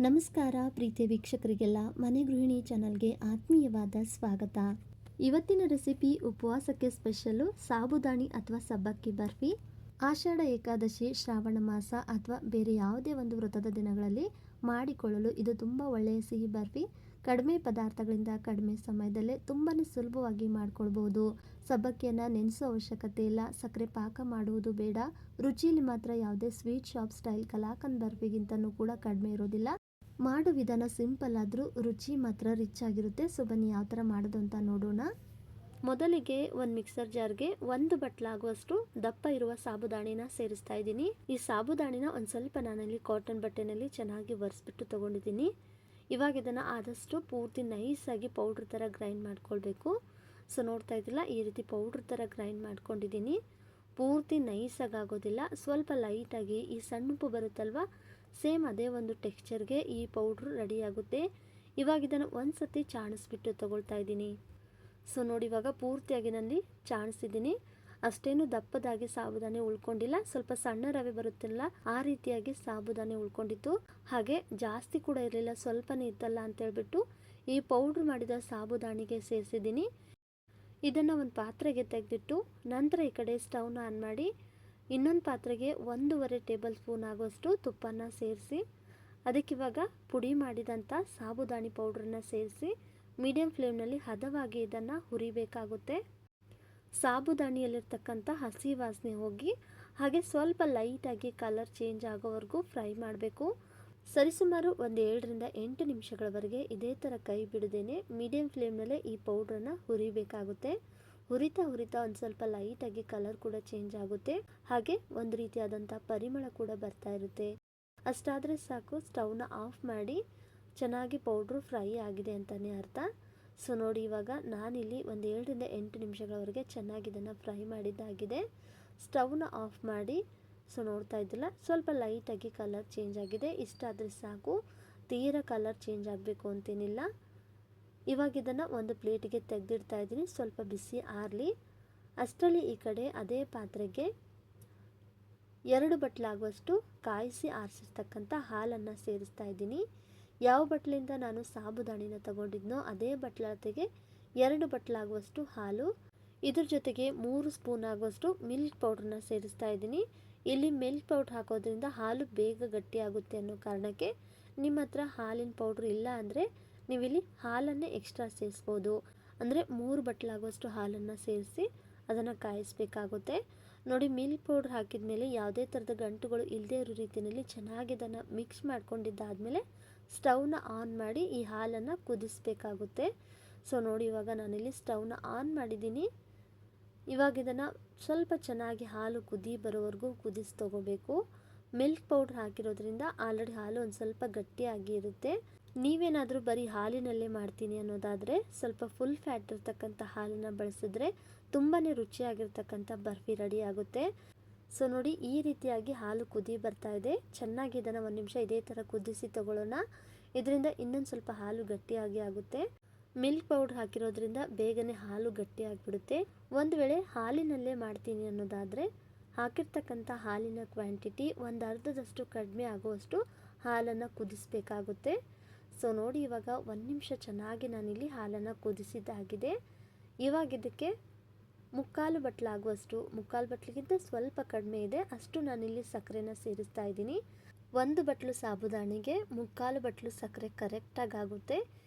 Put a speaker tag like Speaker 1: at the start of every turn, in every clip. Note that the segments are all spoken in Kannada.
Speaker 1: ನಮಸ್ಕಾರ ಪ್ರೀತಿಯ ವೀಕ್ಷಕರಿಗೆಲ್ಲ ಮನೆ ಗೃಹಿಣಿ ಚಾನಲ್ಗೆ ಆತ್ಮೀಯವಾದ ಸ್ವಾಗತ. ಇವತ್ತಿನ ರೆಸಿಪಿ ಉಪವಾಸಕ್ಕೆ ಸ್ಪೆಷಲ್ಲು ಸಾಬುದಾಣಿ ಅಥವಾ ಸಬ್ಬಕ್ಕಿ ಬರ್ಫಿ. ಆಷಾಢ ಏಕಾದಶಿ, ಶ್ರಾವಣ ಮಾಸ ಅಥವಾ ಬೇರೆ ಯಾವುದೇ ಒಂದು ವ್ರತದ ದಿನಗಳಲ್ಲಿ ಮಾಡಿಕೊಳ್ಳಲು ಇದು ತುಂಬ ಒಳ್ಳೆಯ ಸಿಹಿ ಬರ್ಫಿ. ಕಡಿಮೆ ಪದಾರ್ಥಗಳಿಂದ ಕಡಿಮೆ ಸಮಯದಲ್ಲೇ ತುಂಬಾ ಸುಲಭವಾಗಿ ಮಾಡ್ಕೊಳ್ಬೋದು. ಸಬ್ಬಕ್ಕಿಯನ್ನು ನೆನೆಸೋ ಅವಶ್ಯಕತೆ ಇಲ್ಲ, ಸಕ್ಕರೆ ಪಾಕ ಮಾಡುವುದು ಬೇಡ. ರುಚಿಯಲ್ಲಿ ಮಾತ್ರ ಯಾವುದೇ ಸ್ವೀಟ್ ಶಾಪ್ ಸ್ಟೈಲ್ ಕಲಾಕಂದ್ ಬರ್ಫಿಗಿಂತನೂ ಕೂಡ ಕಡಿಮೆ ಇರೋದಿಲ್ಲ. ಮಾಡೋ ವಿಧಾನ ಸಿಂಪಲ್ ಆದರೂ ರುಚಿ ಮಾತ್ರ ರಿಚ್ ಆಗಿರುತ್ತೆ. ಸೊ ಬನ್ನಿ ಯಾವ ಥರ ಮಾಡೋದು ಅಂತ ನೋಡೋಣ. ಮೊದಲಿಗೆ ಒಂದು ಮಿಕ್ಸರ್ ಜಾರ್ಗೆ 1 ಬಟ್ಲಾಗುವಷ್ಟು ದಪ್ಪ ಇರುವ ಸಾಬುದಾಣಿನ ಸೇರಿಸ್ತಾ ಇದ್ದೀನಿ. ಈ ಸಾಬುದಾಣಿನ ಒಂದು ಸ್ವಲ್ಪ ನಾನಲ್ಲಿ ಕಾಟನ್ ಬಟ್ಟೆನಲ್ಲಿ ಚೆನ್ನಾಗಿ ಒರೆಸ್ಬಿಟ್ಟು ತೊಗೊಂಡಿದ್ದೀನಿ. ಇವಾಗ ಇದನ್ನು ಆದಷ್ಟು ಪೂರ್ತಿ ನೈಸಾಗಿ ಪೌಡ್ರ್ ಥರ ಗ್ರೈಂಡ್ ಮಾಡ್ಕೊಳ್ಬೇಕು. ಸೊ ನೋಡ್ತಾ ಇದ್ದಿಲ್ಲ, ಈ ರೀತಿ ಪೌಡ್ರ್ ಥರ ಗ್ರೈಂಡ್ ಮಾಡ್ಕೊಂಡಿದ್ದೀನಿ. ಪೂರ್ತಿ ನೈಸಾಗಿ ಆಗೋದಿಲ್ಲ, ಸ್ವಲ್ಪ ಲೈಟಾಗಿ ಈ ಸಣ್ಣಪ್ಪು ಬರುತ್ತಲ್ವ, ಸೇಮ್ ಅದೇ ಒಂದು ಟೆಕ್ಸ್ಚರ್ಗೆ ಈ ಪೌಡ್ರು ರೆಡಿ ಆಗುತ್ತೆ. ಇವಾಗ ಇದನ್ನು ಒಂದು ಸತಿ ಚಾಣಿಸ್ಬಿಟ್ಟು ತೊಗೊಳ್ತಾ ಇದ್ದೀನಿ. ಸೊ ನೋಡಿ, ಇವಾಗ ಪೂರ್ತಿಯಾಗಿ ನಾನು ಚಾಣಿಸಿದ್ದೀನಿ. ಅಷ್ಟೇನು ದಪ್ಪದಾಗಿ ಸಾಬುದಾನಿ ಉಳ್ಕೊಂಡಿಲ್ಲ, ಸ್ವಲ್ಪ ಸಣ್ಣ ರವೆ ಬರುತ್ತಲ್ಲ ಆ ರೀತಿಯಾಗಿ ಸಾಬುದಾನಿ ಉಳ್ಕೊಂಡಿತ್ತು. ಹಾಗೆ ಜಾಸ್ತಿ ಕೂಡ ಇರಲಿಲ್ಲ, ಸ್ವಲ್ಪನೇ ಇತ್ತಲ್ಲ ಅಂತೇಳ್ಬಿಟ್ಟು ಈ ಪೌಡ್ರ್ ಮಾಡಿದ ಸಾಬುದಾನಿಗೆ ಸೇರಿಸಿದ್ದೀನಿ. ಇದನ್ನು ಒಂದು ಪಾತ್ರೆಗೆ ತೆಗೆದಿಟ್ಟು ನಂತರ ಈ ಕಡೆ ಸ್ಟವ್ನ ಆನ್ ಮಾಡಿ ಇನ್ನೊಂದು ಪಾತ್ರೆಗೆ 1.5 ಟೇಬಲ್ ಸ್ಪೂನ್ ಆಗುವಷ್ಟು ತುಪ್ಪನ ಸೇರಿಸಿ ಅದಕ್ಕಿವಾಗ ಪುಡಿ ಮಾಡಿದಂಥ ಸಾಬುದಾನಿ ಪೌಡ್ರನ್ನ ಸೇರಿಸಿ ಮೀಡಿಯಂ ಫ್ಲೇಮ್ನಲ್ಲಿ ಹದವಾಗಿ ಇದನ್ನು ಹುರಿಬೇಕಾಗುತ್ತೆ. ಸಾಬುದಾನಿಯಲ್ಲಿರ್ತಕ್ಕಂಥ ಹಸಿ ವಾಸನೆ ಹೋಗಿ ಹಾಗೆ ಸ್ವಲ್ಪ ಲೈಟಾಗಿ ಕಲರ್ ಚೇಂಜ್ ಆಗೋವರೆಗೂ ಫ್ರೈ ಮಾಡಬೇಕು. ಸರಿಸುಮಾರು 7ರಿಂದ 8 ನಿಮಿಷಗಳವರೆಗೆ ಇದೇ ಥರ ಕೈ ಬಿಡದೇನೆ ಮೀಡಿಯಂ ಫ್ಲೇಮ್ನಲ್ಲೇ ಈ ಪೌಡ್ರನ್ನ ಹುರಿಬೇಕಾಗುತ್ತೆ. ಹುರಿತಾ ಒಂದು ಸ್ವಲ್ಪ ಲೈಟಾಗಿ ಕಲರ್ ಕೂಡ ಚೇಂಜ್ ಆಗುತ್ತೆ, ಹಾಗೆ ಒಂದು ರೀತಿಯಾದಂಥ ಪರಿಮಳ ಕೂಡ ಬರ್ತಾ ಇರುತ್ತೆ. ಅಷ್ಟಾದರೆ ಸಾಕು, ಸ್ಟವ್ನ ಆಫ್ ಮಾಡಿ. ಚೆನ್ನಾಗಿ ಪೌಡ್ರು ಫ್ರೈ ಆಗಿದೆ ಅಂತಲೇ ಅರ್ಥ. ಸೊ ನೋಡಿ, ಇವಾಗ ನಾನಿಲ್ಲಿ 7ರಿಂದ 8 ನಿಮಿಷಗಳವರೆಗೆ ಚೆನ್ನಾಗಿ ಇದನ್ನು ಫ್ರೈ ಮಾಡಿದ್ದಾಗಿದೆ. ಸ್ಟವ್ನ ಆಫ್ ಮಾಡಿ. ಸೊ ನೋಡ್ತಾ ಇದ್ದಿಲ್ಲ, ಸ್ವಲ್ಪ ಲೈಟಾಗಿ ಕಲರ್ ಚೇಂಜ್ ಆಗಿದೆ. ಇಷ್ಟಾದರೆ ಸಾಕು, ತೀರಾ ಕಲರ್ ಚೇಂಜ್ ಆಗಬೇಕು ಅಂತೇನಿಲ್ಲ. ಇವಾಗ ಇದನ್ನು ಒಂದು ಪ್ಲೇಟಿಗೆ ತೆಗೆದಿಡ್ತಾ ಇದ್ದೀನಿ, ಸ್ವಲ್ಪ ಬಿಸಿ ಆರಲಿ. ಅಷ್ಟರಲ್ಲಿ ಈ ಕಡೆ ಅದೇ ಪಾತ್ರೆಗೆ 2 ಬಟ್ಲಾಗುವಷ್ಟು ಕಾಯಿಸಿ ಆರಿಸಿರ್ತಕ್ಕಂಥ ಹಾಲನ್ನು ಸೇರಿಸ್ತಾ ಇದ್ದೀನಿ. ಯಾವ ಬಟ್ಲಿಂದ ನಾನು ಸಾಬುದಾಣಿನ ತಗೊಂಡಿದ್ನೋ ಅದೇ ಬಟ್ಲತೆಗೆ 2 ಬಟ್ಲಾಗುವಷ್ಟು ಹಾಲು. ಇದ್ರ ಜೊತೆಗೆ 3 ಸ್ಪೂನ್ ಆಗುವಷ್ಟು ಮಿಲ್ಕ್ ಪೌಡ್ರನ್ನ ಸೇರಿಸ್ತಾ ಇದ್ದೀನಿ. ಇಲ್ಲಿ ಮಿಲ್ಕ್ ಪೌಡ್ರ್ ಹಾಕೋದ್ರಿಂದ ಹಾಲು ಬೇಗ ಗಟ್ಟಿಯಾಗುತ್ತೆ ಅನ್ನೋ ಕಾರಣಕ್ಕೆ. ನಿಮ್ಮ ಹತ್ರ ಹಾಲಿನ ಪೌಡ್ರ್ ಇಲ್ಲ ಅಂದರೆ ನೀವಿಲ್ಲಿ ಹಾಲನ್ನೇ ಎಕ್ಸ್ಟ್ರಾ ಸೇರಿಸ್ಬೋದು. ಅಂದರೆ 3 ಬಟ್ಲಾಗುವಷ್ಟು ಹಾಲನ್ನು ಸೇರಿಸಿ ಅದನ್ನು ಕಾಯಿಸಬೇಕಾಗುತ್ತೆ. ನೋಡಿ, ಮಿಲ್ಕ್ ಪೌಡ್ರ್ ಹಾಕಿದ ಮೇಲೆ ಯಾವುದೇ ಥರದ ಗಂಟುಗಳು ಇಲ್ಲದೇ ಇರೋ ರೀತಿಯಲ್ಲಿ ಚೆನ್ನಾಗಿ ಇದನ್ನು ಮಿಕ್ಸ್ ಮಾಡ್ಕೊಂಡಿದ್ದಾದಮೇಲೆ ಸ್ಟವ್ನ ಆನ್ ಮಾಡಿ ಈ ಹಾಲನ್ನು ಕುದಿಸ್ಬೇಕಾಗುತ್ತೆ. ಸೊ ನೋಡಿ, ಇವಾಗ ನಾನಿಲ್ಲಿ ಸ್ಟವ್ನ ಆನ್ ಮಾಡಿದ್ದೀನಿ. ಇವಾಗ ಇದನ್ನು ಸ್ವಲ್ಪ ಚೆನ್ನಾಗಿ ಹಾಲು ಕುದಿ ಬರೋವರೆಗೂ ಕುದಿಸಿ ತೊಗೋಬೇಕು. ಮಿಲ್ಕ್ ಪೌಡ್ರ್ ಹಾಕಿರೋದ್ರಿಂದ ಆಲ್ರೆಡಿ ಹಾಲು ಒಂದು ಸ್ವಲ್ಪ ಗಟ್ಟಿಯಾಗಿ ಇರುತ್ತೆ. ನೀವೇನಾದರೂ ಬರೀ ಹಾಲಿನಲ್ಲೇ ಮಾಡ್ತೀನಿ ಅನ್ನೋದಾದರೆ ಸ್ವಲ್ಪ ಫುಲ್ ಫ್ಯಾಟ್ ಇರ್ತಕ್ಕಂಥ ಹಾಲನ್ನು ಬಳಸಿದ್ರೆ ತುಂಬಾ ರುಚಿಯಾಗಿರ್ತಕ್ಕಂಥ ಬರ್ಫಿ ರೆಡಿ ಆಗುತ್ತೆ. ಸೊ ನೋಡಿ, ಈ ರೀತಿಯಾಗಿ ಹಾಲು ಕುದಿ ಬರ್ತಾ ಇದೆ. ಚೆನ್ನಾಗಿ ಇದನ್ನು 1 ನಿಮಿಷ ಇದೇ ಥರ ಕುದಿಸಿ ತಗೊಳ್ಳೋಣ. ಇದರಿಂದ ಇನ್ನೊಂದು ಸ್ವಲ್ಪ ಹಾಲು ಗಟ್ಟಿಯಾಗಿ ಆಗುತ್ತೆ. ಮಿಲ್ಕ್ ಪೌಡ್ರ್ ಹಾಕಿರೋದ್ರಿಂದ ಬೇಗನೆ ಹಾಲು ಗಟ್ಟಿಯಾಗಿಬಿಡುತ್ತೆ. ಒಂದು ವೇಳೆ ಹಾಲಿನಲ್ಲೇ ಮಾಡ್ತೀನಿ ಅನ್ನೋದಾದರೆ ಹಾಕಿರ್ತಕ್ಕಂಥ ಹಾಲಿನ ಕ್ವಾಂಟಿಟಿ ಒಂದು ಅರ್ಧದಷ್ಟು ಕಡಿಮೆ ಆಗುವಷ್ಟು ಹಾಲನ್ನು ಕುದಿಸಬೇಕಾಗುತ್ತೆ. ಸೊ ನೋಡಿ, ಇವಾಗ 1 ನಿಮಿಷ ಚೆನ್ನಾಗಿ ನಾನಿಲ್ಲಿ ಹಾಲನ್ನು ಕುದಿಸಿದ್ದಾಗಿದೆ. ಇವಾಗ ಇದಕ್ಕೆ 3/4 ಬಟ್ಲಾಗುವಷ್ಟು, 3/4 ಬಟ್ಲಿಗಿಂತ ಸ್ವಲ್ಪ ಕಡಿಮೆ ಇದೆ ಅಷ್ಟು ನಾನಿಲ್ಲಿ ಸಕ್ಕರೆನ ಸೇರಿಸ್ತಾ ಇದ್ದೀನಿ. 1 ಬಟ್ಲು ಸಾಬುದಾಣಿಗೆ 3/4 ಬಟ್ಲು ಸಕ್ಕರೆ ಕರೆಕ್ಟಾಗಿ ಆಗುತ್ತೆ.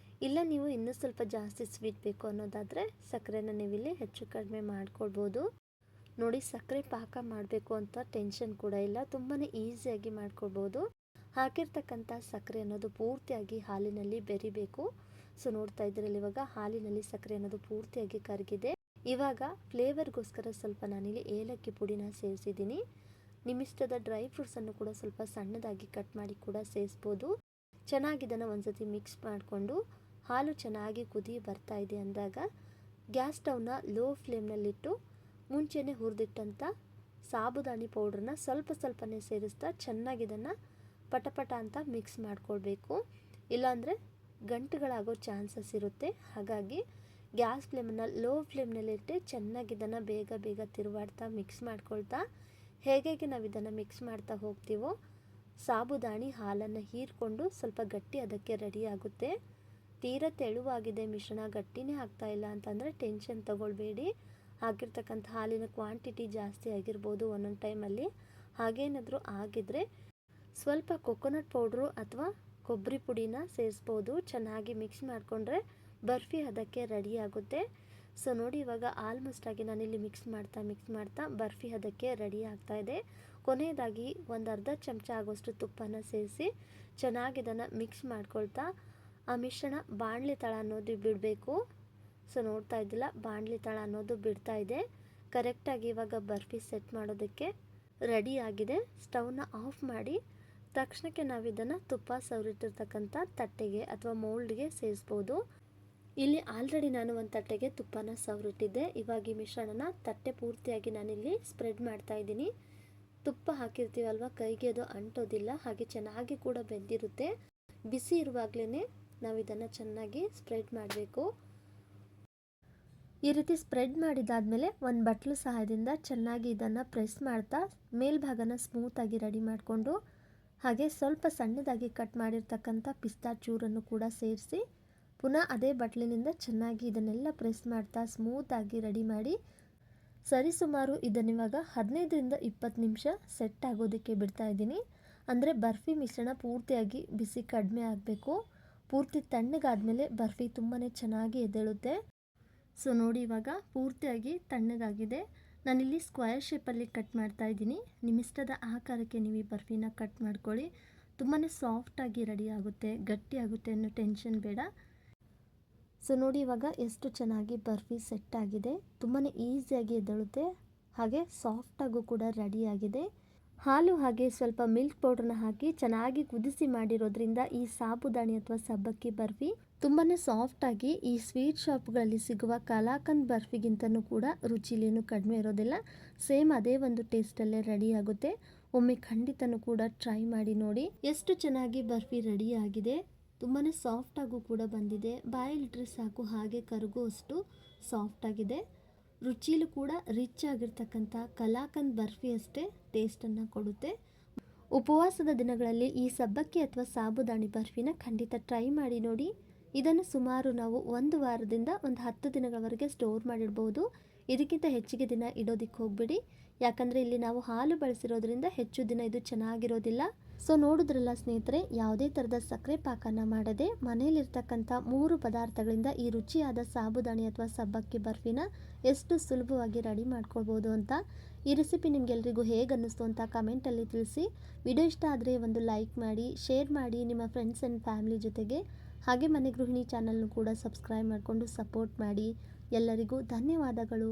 Speaker 1: ಇಲ್ಲ ನೀವು ಇನ್ನೂ ಸ್ವಲ್ಪ ಜಾಸ್ತಿ ಸ್ವೀಟ್ ಬೇಕು ಅನ್ನೋದಾದರೆ ಸಕ್ಕರೆನ ನೀವಿಲ್ಲಿ ಹೆಚ್ಚು ಕಡಿಮೆ ಮಾಡ್ಕೊಳ್ಬೋದು. ನೋಡಿ, ಸಕ್ಕರೆ ಪಾಕ ಮಾಡಬೇಕು ಅಂತ ಟೆನ್ಷನ್ ಕೂಡ ಇಲ್ಲ, ತುಂಬಾ ಈಸಿಯಾಗಿ ಮಾಡ್ಕೊಳ್ಬೋದು. ಹಾಕಿರ್ತಕ್ಕಂಥ ಸಕ್ಕರೆ ಅನ್ನೋದು ಪೂರ್ತಿಯಾಗಿ ಹಾಲಿನಲ್ಲಿ ಬೆರಿಬೇಕು. ಸೊ ನೋಡ್ತಾ ಇದ್ರಲ್ಲಿ ಇವಾಗ ಹಾಲಿನಲ್ಲಿ ಸಕ್ಕರೆ ಅನ್ನೋದು ಪೂರ್ತಿಯಾಗಿ ಕರಗಿದೆ. ಇವಾಗ ಫ್ಲೇವರ್ಗೋಸ್ಕರ ಸ್ವಲ್ಪ ನಾನಿಲ್ಲಿ ಏಲಕ್ಕಿ ಪುಡಿನ ಸೇರಿಸಿದ್ದೀನಿ. ನಿಮ್ಮಿಷ್ಟದ ಡ್ರೈ ಫ್ರೂಟ್ಸನ್ನು ಕೂಡ ಸ್ವಲ್ಪ ಸಣ್ಣದಾಗಿ ಕಟ್ ಮಾಡಿ ಕೂಡ ಸೇರಿಸ್ಬೋದು. ಚೆನ್ನಾಗಿ ಇದನ್ನು ಒಂದ್ಸತಿ ಮಿಕ್ಸ್ ಮಾಡಿಕೊಂಡು ಹಾಲು ಚೆನ್ನಾಗಿ ಕುದಿ ಬರ್ತಾ ಇದೆ ಅಂದಾಗ ಗ್ಯಾಸ್ ಸ್ಟವ್ನ ಲೋ ಫ್ಲೇಮ್ನಲ್ಲಿಟ್ಟು ಮುಂಚೆನೇ ಹುರಿದಿಟ್ಟಂಥ ಸಾಬುದಾನಿ ಪೌಡ್ರನ್ನ ಸ್ವಲ್ಪನೇ ಸೇರಿಸ್ತಾ ಚೆನ್ನಾಗಿ ಇದನ್ನು ಪಟಪಟ ಅಂತ ಮಿಕ್ಸ್ ಮಾಡ್ಕೊಳ್ಬೇಕು. ಇಲ್ಲಾಂದರೆ ಗಂಟುಗಳಾಗೋ ಚಾನ್ಸಸ್ ಇರುತ್ತೆ. ಹಾಗಾಗಿ ಗ್ಯಾಸ್ ಫ್ಲೇಮನ್ನು ಲೋ ಫ್ಲೇಮ್ನಲ್ಲಿಟ್ಟು ಚೆನ್ನಾಗಿ ಇದನ್ನು ಬೇಗ ತಿರುವಾಡ್ತಾ ಮಿಕ್ಸ್ ಮಾಡ್ಕೊಳ್ತಾ ಹೇಗೆ ನಾವು ಇದನ್ನು ಮಿಕ್ಸ್ ಮಾಡ್ತಾ ಹೋಗ್ತೀವೋ ಸಾಬುದಾಣಿ ಹಾಲನ್ನು ಹೀರ್ಕೊಂಡು ಸ್ವಲ್ಪ ಗಟ್ಟಿ ಅದಕ್ಕೆ ರೆಡಿ ಆಗುತ್ತೆ. ತೀರಾ ತೆಳುವಾಗಿದೆ ಮಿಶ್ರಣ, ಗಟ್ಟಿನೇ ಆಗ್ತಾ ಇಲ್ಲ ಅಂತಂದರೆ ಟೆನ್ಷನ್ ತಗೊಳ್ಬೇಡಿ. ಆಗಿರ್ತಕ್ಕಂಥ ಹಾಲಿನ ಕ್ವಾಂಟಿಟಿ ಜಾಸ್ತಿ ಆಗಿರ್ಬೋದು ಒಂದೊಂದು ಟೈಮಲ್ಲಿ. ಹಾಗೇನಾದರೂ ಆಗಿದ್ರೆ ಸ್ವಲ್ಪ ಕೊಕೊನಟ್ ಪೌಡ್ರು ಅಥವಾ ಕೊಬ್ಬರಿ ಪುಡಿನ ಸೇರಿಸ್ಬೋದು. ಚೆನ್ನಾಗಿ ಮಿಕ್ಸ್ ಮಾಡಿಕೊಂಡ್ರೆ ಬರ್ಫಿ ಅದಕ್ಕೆ ರೆಡಿ ಆಗುತ್ತೆ. ಸೊ ನೋಡಿ, ಇವಾಗ ಆಲ್ಮೋಸ್ಟ್ ಆಗಿ ನಾನಿಲ್ಲಿ ಮಿಕ್ಸ್ ಮಾಡ್ತಾ ಬರ್ಫಿ ಅದಕ್ಕೆ ರೆಡಿ ಆಗ್ತಾ ಇದೆ. ಕೊನೆಯದಾಗಿ ಒಂದು ಅರ್ಧ ಚಮಚ ಆಗೋಷ್ಟು ತುಪ್ಪನ ಸೇರಿಸಿ ಚೆನ್ನಾಗಿ ಇದನ್ನು ಮಿಕ್ಸ್ ಮಾಡ್ಕೊಳ್ತಾ ಆ ಮಿಶ್ರಣ ಬಾಣಲಿ ತಳ ಅನ್ನೋದು ಬಿಡಬೇಕು. ಸೊ ನೋಡ್ತಾ ಇದ್ದಿಲ್ಲ, ಬಾಣಲಿ ತಳ ಅನ್ನೋದು ಬಿಡ್ತಾ ಇದೆ. ಕರೆಕ್ಟಾಗಿ ಇವಾಗ ಬರ್ಫಿ ಸೆಟ್ ಮಾಡೋದಕ್ಕೆ ರೆಡಿ ಆಗಿದೆ. ಸ್ಟವ್ನ ಆಫ್ ಮಾಡಿ ತಕ್ಷಣಕ್ಕೆ ನಾವು ಇದನ್ನು ತುಪ್ಪ ಸವರಿಟ್ಟಿರ್ತಕ್ಕಂಥ ತಟ್ಟೆಗೆ ಅಥವಾ ಮೋಲ್ಡ್ಗೆ ಸೇರಿಸ್ಬೋದು. ಇಲ್ಲಿ ಆಲ್ರೆಡಿ ನಾನು ಒಂದು ತಟ್ಟೆಗೆ ತುಪ್ಪನ ಸವರಿಟ್ಟಿದ್ದೆ. ಇವಾಗ ಈ ಮಿಶ್ರಣನ ತಟ್ಟೆ ಪೂರ್ತಿಯಾಗಿ ನಾನಿಲ್ಲಿ ಸ್ಪ್ರೆಡ್ ಮಾಡ್ತಾ ಇದ್ದೀನಿ. ತುಪ್ಪ ಹಾಕಿರ್ತೀವಲ್ವ, ಕೈಗೆ ಅದು ಅಂಟೋದಿಲ್ಲ, ಹಾಗೆ ಚೆನ್ನಾಗಿ ಕೂಡ ಬೆಂದಿರುತ್ತೆ. ಬಿಸಿ ಇರುವಾಗಲೇ ನಾವು ಇದನ್ನು ಚೆನ್ನಾಗಿ ಸ್ಪ್ರೆಡ್ ಮಾಡಬೇಕು. ಈ ರೀತಿ ಸ್ಪ್ರೆಡ್ ಮಾಡಿದಾದ್ಮೇಲೆ ಒಂದು ಬಟ್ಲು ಸಹಾಯದಿಂದ ಚೆನ್ನಾಗಿ ಇದನ್ನು ಪ್ರೆಸ್ ಮಾಡ್ತಾ ಮೇಲ್ಭಾಗನ ಸ್ಮೂತಾಗಿ ರೆಡಿ ಮಾಡಿಕೊಂಡು ಹಾಗೆ ಸ್ವಲ್ಪ ಸಣ್ಣದಾಗಿ ಕಟ್ ಮಾಡಿರ್ತಕ್ಕಂಥ ಪಿಸ್ತಾ ಚೂರನ್ನು ಕೂಡ ಸೇರಿಸಿ ಪುನಃ ಅದೇ ಬಟ್ಲಿನಿಂದ ಚೆನ್ನಾಗಿ ಇದನ್ನೆಲ್ಲ ಪ್ರೆಸ್ ಮಾಡ್ತಾ ಸ್ಮೂತಾಗಿ ರೆಡಿ ಮಾಡಿ ಸರಿಸುಮಾರು ಇದನ್ನಿವಾಗ 15ರಿಂದ 20 ನಿಮಿಷ ಸೆಟ್ ಆಗೋದಕ್ಕೆ ಬಿಡ್ತಾ ಇದ್ದೀನಿ. ಅಂದರೆ ಬರ್ಫಿ ಮಿಶ್ರಣ ಪೂರ್ತಿಯಾಗಿ ಬಿಸಿ ಕಡಿಮೆ ಆಗಬೇಕು. ಪೂರ್ತಿ ತಣ್ಣಗಾದ್ಮೇಲೆ ಬರ್ಫಿ ತುಂಬಾ ಚೆನ್ನಾಗಿ ಎದ್ದೇಳುತ್ತೆ. ಸೊ ನೋಡಿ, ಇವಾಗ ಪೂರ್ತಿಯಾಗಿ ತಣ್ಣಗಾಗಿದೆ. ನಾನಿಲ್ಲಿ ಸ್ಕ್ವೇರ್ ಶೇಪಲ್ಲಿ ಕಟ್ ಮಾಡ್ತಾ ಇದ್ದೀನಿ. ನಿಮ್ಮಿಷ್ಟದ ಆಕಾರಕ್ಕೆ ನೀವು ಈ ಬರ್ಫಿನ ಕಟ್ ಮಾಡ್ಕೊಳ್ಳಿ. ತುಂಬಾ ಸಾಫ್ಟಾಗಿ ರೆಡಿ ಆಗುತ್ತೆ, ಗಟ್ಟಿ ಆಗುತ್ತೆ ಅನ್ನೋ ಟೆನ್ಷನ್ ಬೇಡ. ಸೊ ನೋಡಿ, ಇವಾಗ ಎಷ್ಟು ಚೆನ್ನಾಗಿ ಬರ್ಫಿ ಸೆಟ್ ಆಗಿದೆ. ತುಂಬಾ ಈಸಿಯಾಗಿ ಎದ್ದೇಳುತ್ತೆ, ಹಾಗೆ ಸಾಫ್ಟಾಗೂ ಕೂಡ ರೆಡಿಯಾಗಿದೆ. ಹಾಲು ಹಾಗೆ ಸ್ವಲ್ಪ ಮಿಲ್ಕ್ ಪೌಡ್ರನ್ನ ಹಾಕಿ ಚೆನ್ನಾಗಿ ಕುದಿಸಿ ಮಾಡಿರೋದ್ರಿಂದ ಈ ಸಾಬುದಾಣಿ ಅಥವಾ ಸಬ್ಬಕ್ಕಿ ಬರ್ಫಿ ತುಂಬಾ ಸಾಫ್ಟಾಗಿ ಈ ಸ್ವೀಟ್ ಶಾಪ್ಗಳಲ್ಲಿ ಸಿಗುವ ಕಲಾಕಂದ್ ಬರ್ಫಿಗಿಂತನೂ ಕೂಡ ರುಚಿಲೇನು ಕಡಿಮೆ ಇರೋದಿಲ್ಲ. ಸೇಮ್ ಅದೇ ಒಂದು ಟೇಸ್ಟಲ್ಲೇ ರೆಡಿ ಆಗುತ್ತೆ. ಒಮ್ಮೆ ಖಂಡಿತನೂ ಕೂಡ ಟ್ರೈ ಮಾಡಿ ನೋಡಿ. ಎಷ್ಟು ಚೆನ್ನಾಗಿ ಬರ್ಫಿ ರೆಡಿ ಆಗಿದೆ. ತುಂಬಾ ಸಾಫ್ಟಾಗೂ ಕೂಡ ಬಂದಿದೆ. ಬಾಯಲ್ಲಿಟ್ಟರೆ ಸಾಕು ಹಾಗೆ ಕರಗುವಷ್ಟು ಸಾಫ್ಟಾಗಿದೆ. ರುಚಿಲೂ ಕೂಡ ರಿಚ್ ಆಗಿರ್ತಕ್ಕಂಥ ಕಲಾಕಂದ್ ಬರ್ಫಿ ಅಷ್ಟೇ ಟೇಸ್ಟನ್ನು ಕೊಡುತ್ತೆ. ಉಪವಾಸದ ದಿನಗಳಲ್ಲಿ ಈ ಸಬ್ಬಕ್ಕಿ ಅಥವಾ ಸಾಬುದಾಣಿ ಬರ್ಫಿನ ಖಂಡಿತ ಟ್ರೈ ಮಾಡಿ ನೋಡಿ. ಇದನ್ನು ಸುಮಾರು ನಾವು 1 ವಾರದಿಂದ ಒಂದು 10 ದಿನಗಳವರೆಗೆ ಸ್ಟೋರ್ ಮಾಡಿಡ್ಬೋದು. ಇದಕ್ಕಿಂತ ಹೆಚ್ಚಿಗೆ ದಿನ ಇಡೋದಕ್ಕೆ ಹೋಗ್ಬಿಡಿ, ಯಾಕಂದರೆ ಇಲ್ಲಿ ನಾವು ಹಾಲು ಬಳಸಿರೋದ್ರಿಂದ ಹೆಚ್ಚು ದಿನ ಇದು ಚೆನ್ನಾಗಿರೋದಿಲ್ಲ. ಸೊ ನೋಡಿದ್ರಲ್ಲ ಸ್ನೇಹಿತರೆ, ಯಾವುದೇ ಥರದ ಸಕ್ಕರೆ ಪಾಕನ ಮಾಡದೆ ಮನೆಯಲ್ಲಿರ್ತಕ್ಕಂಥ 3 ಪದಾರ್ಥಗಳಿಂದ ಈ ರುಚಿಯಾದ ಸಾಬುದಾಣಿ ಅಥವಾ ಸಬ್ಬಕ್ಕಿ ಬರ್ಫಿನ ಎಷ್ಟು ಸುಲಭವಾಗಿ ರೆಡಿ ಮಾಡ್ಕೊಳ್ಬೋದು ಅಂತ. ಈ ರೆಸಿಪಿ ನಿಮಗೆಲ್ರಿಗೂ ಹೇಗೆ ಅನ್ನಿಸ್ತು ಅಂತ ಕಮೆಂಟಲ್ಲಿ ತಿಳಿಸಿ. ವಿಡಿಯೋ ಇಷ್ಟ ಆದರೆ ಒಂದು ಲೈಕ್ ಮಾಡಿ, ಶೇರ್ ಮಾಡಿ ನಿಮ್ಮ ಫ್ರೆಂಡ್ಸ್ ಆ್ಯಂಡ್ ಫ್ಯಾಮಿಲಿ ಜೊತೆಗೆ. ಹಾಗೆ ಮನೆ ಗೃಹಿಣಿ ಚಾನಲ್ನು ಕೂಡ ಸಬ್ಸ್ಕ್ರೈಬ್ ಮಾಡಿಕೊಂಡು ಸಪೋರ್ಟ್ ಮಾಡಿ. ಎಲ್ಲರಿಗೂ ಧನ್ಯವಾದಗಳು.